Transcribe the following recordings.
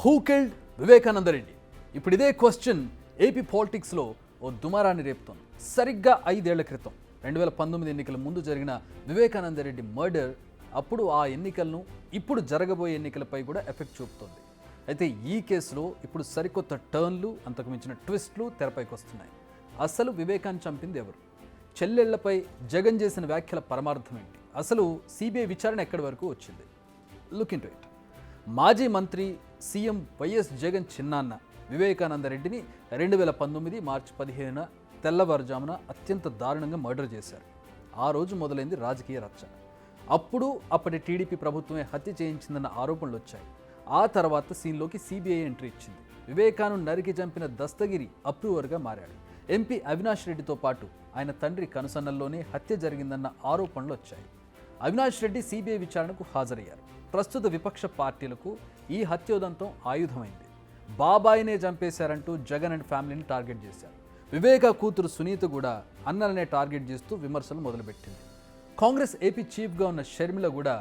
Who killed Vivekananda Reddy? ఇప్పుడు ఇదే question AP పాలిటిక్స్లో ఓ దుమారాన్ని రేపుతోంది. సరిగ్గా 5 ఏళ్ల క్రితం 2019 ఎన్నికల ముందు జరిగిన వివేకానంద రెడ్డి మర్డర్ అప్పుడు ఆ ఎన్నికలను ఇప్పుడు జరగబోయే ఎన్నికలపై కూడా ఎఫెక్ట్ చూపుతోంది. అయితే ఈ కేసులో ఇప్పుడు సరికొత్త టర్న్లు, అంతకు మించిన ట్విస్ట్లు తెరపైకి వస్తున్నాయి. అసలు వివేకాన్ని చంపింది ఎవరు? చెల్లెళ్లపై జగన్ చేసిన వ్యాఖ్యల పరమార్థం ఏంటి? అసలు సిబిఐ విచారణ ఎక్కడి వరకు వచ్చింది? Look into it. మాజీ మంత్రి సీఎం వైఎస్ జగన్ చిన్నాన్న వివేకానంద రెడ్డిని 2019 మార్చి 15న తెల్లవారుజామున అత్యంత దారుణంగా మర్డర్ చేశారు. ఆ రోజు మొదలైంది రాజకీయ రచ్చ. అప్పటి టీడీపీ ప్రభుత్వమే హత్య చేయించిందన్న ఆరోపణలు వచ్చాయి. ఆ తర్వాత సీన్లోకి సిబిఐ ఎంట్రీ ఇచ్చింది. వివేకాను నరికి చంపిన దస్తగిరి అప్రూవర్గా మారాడు. ఎంపీ అవినాష్ రెడ్డితో పాటు ఆయన తండ్రి కనుసన్నల్లోనే హత్య జరిగిందన్న ఆరోపణలు వచ్చాయి. అవినాష్ రెడ్డి సిబిఐ విచారణకు హాజరయ్యారు. ప్రస్తుత విపక్ష పార్టీలకు ఈ హత్యోదంతం ఆయుధమైంది. బాబాయినే చంపేశారంటూ జగన్ అండ్ ఫ్యామిలీని టార్గెట్ చేశారు. వివేక కూతురు సునీత కూడా అన్నలనే టార్గెట్ చేస్తూ విమర్శలు మొదలుపెట్టింది. కాంగ్రెస్ ఏపీ చీఫ్గా ఉన్న షర్మిల కూడా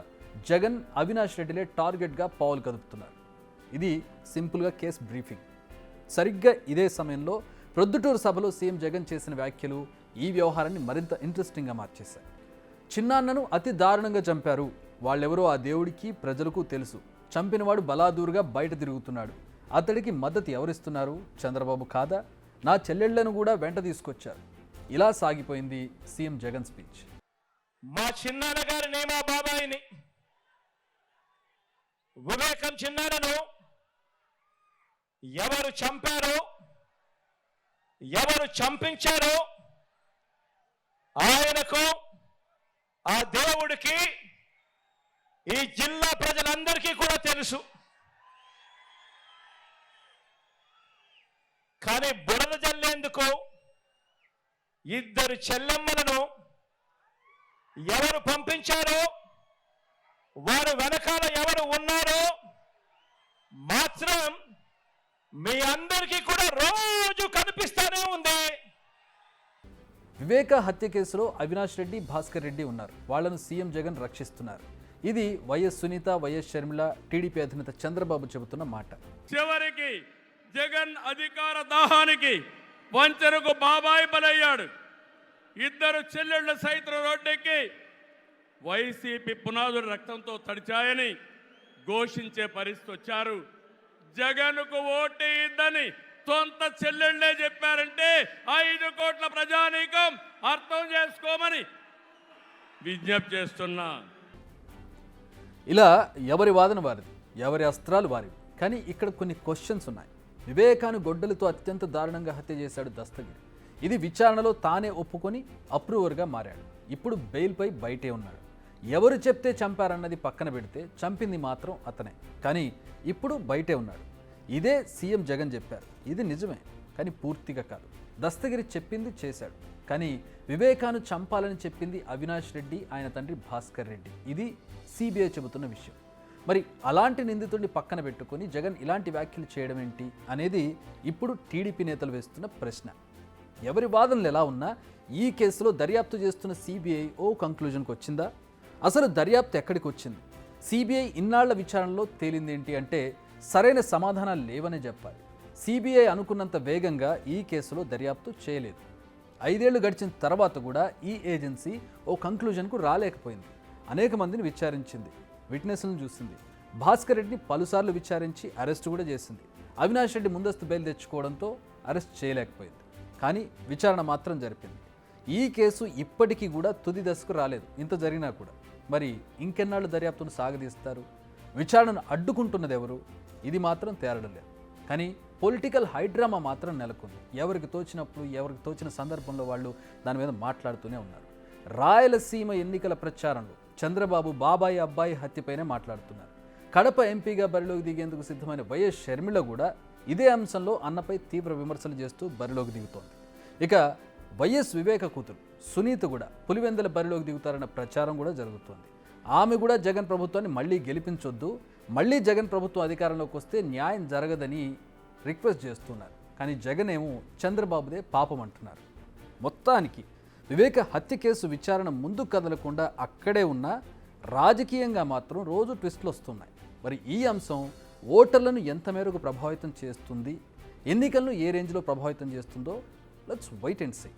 జగన్, అవినాష్ రెడ్డిలే టార్గెట్గా పావులు కదుపుతున్నారు. ఇది సింపుల్గా కేస్ బ్రీఫింగ్. సరిగ్గా ఇదే సమయంలో ప్రొద్దుటూరు సభలో సీఎం జగన్ చేసిన వ్యాఖ్యలు ఈ వ్యవహారాన్ని మరింత ఇంట్రెస్టింగ్గా మార్చేశాయి. చిన్నాన్నను అతి దారుణంగా చంపారు. వాళ్ళెవరో ఆ దేవుడికి ప్రజలకు తెలుసు. చంపినవాడు బలాదూరుగా బయట తిరుగుతున్నాడు. అతడికి మద్దతు ఎవరిస్తున్నారు? చంద్రబాబు కాదా? నా చెల్లెళ్లను కూడా వెంట తీసుకొచ్చారు. ఇలా సాగిపోయింది సీఎం జగన్ స్పీచ్. మా చిన్నాన్న గారిని, మా బాబాయిని, వివేకం చిన్నాన్నను ఎవరు చంపారో, ఎవరు చంపించారో ఆయనకు, ఆ దేవుడికి, ఈ జిల్లా ప్రజలందరికీ కూడా తెలుసు. కానీ బురద జల్లేందుకు ఇద్దరు చెల్లెమ్మలను ఎవరు పంపించారో, వారు వెనకాల ఎవరు ఉన్నారో మాత్రం మీ అందరికీ కూడా రోజు కనిపిస్తూనే ఉంది. వివేక హత్య కేసులో అవినాష్ రెడ్డి, భాస్కర్ రెడ్డి ఉన్నారు. వాళ్లను సీఎం జగన్ రక్షిస్తున్నారు. ఇది YS Sunitha, YS Sharmila, TDP అధినేత చంద్రబాబు చెబుతున్న మాట. చివరికి జగన్ అధికార దాహానికి వంచనకు బాబాయి బలయ్యాడు. ఇద్దరు చెల్లెళ్ల సైతం రోడ్డెక్కి వైసీపీ పునాదులు రక్తంతో తడిచాయని ఘోషించే పరిస్థితి వచ్చారు. జగన్కు ఓటేయద్దని సొంత చెల్లెళ్లే చెప్పారంటే 5 కోట్ల ప్రజానీకం అర్థం చేసుకోమని విజ్ఞప్తి చేస్తున్నా. ఇలా ఎవరి వాదన వారిది, ఎవరి అస్త్రాలు వారివి. కానీ ఇక్కడ కొన్ని క్వశ్చన్స్ ఉన్నాయి. వివేకాను గొడ్డలతో అత్యంత దారుణంగా హత్య చేశాడు దస్తగిరి. ఇది విచారణలో తానే ఒప్పుకొని అప్రూవర్గా మారాడు. ఇప్పుడు బెయిల్పై బయటే ఉన్నాడు. ఎవరు చెప్తే చంపారన్నది పక్కన పెడితే చంపింది మాత్రం అతనే. కానీ ఇప్పుడు బయటే ఉన్నాడు. ఇదే సీఎం జగన్ చెప్పారు. ఇది నిజమే, కానీ పూర్తిగా కాదు. దస్తగిరి చెప్పింది చేశాడు. కానీ వివేకాను చంపాలని చెప్పింది అవినాష్ రెడ్డి, ఆయన తండ్రి భాస్కర్ రెడ్డి. ఇది సిబిఐ చెబుతున్న విషయం. మరి అలాంటి నిందితుడిని పక్కన పెట్టుకొని జగన్ ఇలాంటి వ్యాఖ్యలు చేయడం ఏంటి అనేది ఇప్పుడు టీడీపీ నేతలు వేస్తున్న ప్రశ్న. ఎవరి వాదనలు ఎలా ఉన్నా ఈ కేసులో దర్యాప్తు చేస్తున్న సిబిఐ ఓ కంక్లూజన్కి వచ్చిందా? అసలు దర్యాప్తు ఎక్కడికి వచ్చింది? సిబిఐ ఇన్నాళ్ల విచారణలో తేలిందేంటి అంటే సరైన సమాధానాలు లేవనే చెప్పాలి. సిబిఐ అనుకున్నంత వేగంగా ఈ కేసులో దర్యాప్తు చేయలేదు. 5 ఏళ్లు గడిచిన తర్వాత కూడా ఈ ఏజెన్సీ ఓ కంక్లూజన్కు రాలేకపోయింది. అనేక మందిని విచారించింది, విట్నెస్లను చూసింది. భాస్కర్ రెడ్డిని పలుసార్లు విచారించి అరెస్ట్ కూడా చేసింది. అవినాష్ రెడ్డి ముందస్తు బెయిల్ తెచ్చుకోవడంతో అరెస్ట్ చేయలేకపోయింది. కానీ విచారణ మాత్రం జరిపింది. ఈ కేసు ఇప్పటికీ కూడా తుది దశకు రాలేదు. ఇంత జరిగినా కూడా మరి ఇంకెన్నాళ్ళు దర్యాప్తును సాగదీస్తారు? విచారణను అడ్డుకుంటున్నది ఎవరు? ఇది మాత్రం తేలడం లేదు. కానీ పొలిటికల్ హైడ్రామా మాత్రం నెలకొంది. ఎవరికి తోచినప్పుడు, ఎవరికి తోచిన సందర్భంలో వాళ్ళు దాని మీద మాట్లాడుతూనే ఉన్నారు. రాయలసీమ ఎన్నికల ప్రచారంలో చంద్రబాబు బాబాయి, అబ్బాయి హత్యపైనే మాట్లాడుతున్నారు. కడప ఎంపీగా బరిలోకి దిగేందుకు సిద్ధమైన వైఎస్ షర్మిల కూడా ఇదే అంశంలో అన్నపై తీవ్ర విమర్శలు చేస్తూ బరిలోకి దిగుతోంది. ఇక వైఎస్ వివేక కూతురు సునీత కూడా పులివెందుల బరిలోకి దిగుతారన్న ప్రచారం కూడా జరుగుతోంది. ఆమె కూడా జగన్ ప్రభుత్వాన్ని మళ్ళీ గెలిపించొద్దు, మళ్ళీ జగన్ ప్రభుత్వం అధికారంలోకి వస్తే న్యాయం జరగదని రిక్వెస్ట్ చేస్తున్నారు. కానీ జగన్ ఏమో చంద్రబాబుదే పాపం అంటున్నారు. మొత్తానికి వివేక హత్య కేసు విచారణ ముందు కదలకుండా అక్కడే ఉన్న రాజకీయంగా మాత్రం రోజు ట్విస్టులు వస్తున్నాయి. మరి ఈ అంశం ఓటర్లను ఎంత మేరకు ప్రభావితం చేస్తుంది, ఎన్నికలను ఏ రేంజ్లో ప్రభావితం చేస్తుందో లెట్స్ వెయిట్ అండ్ సీ.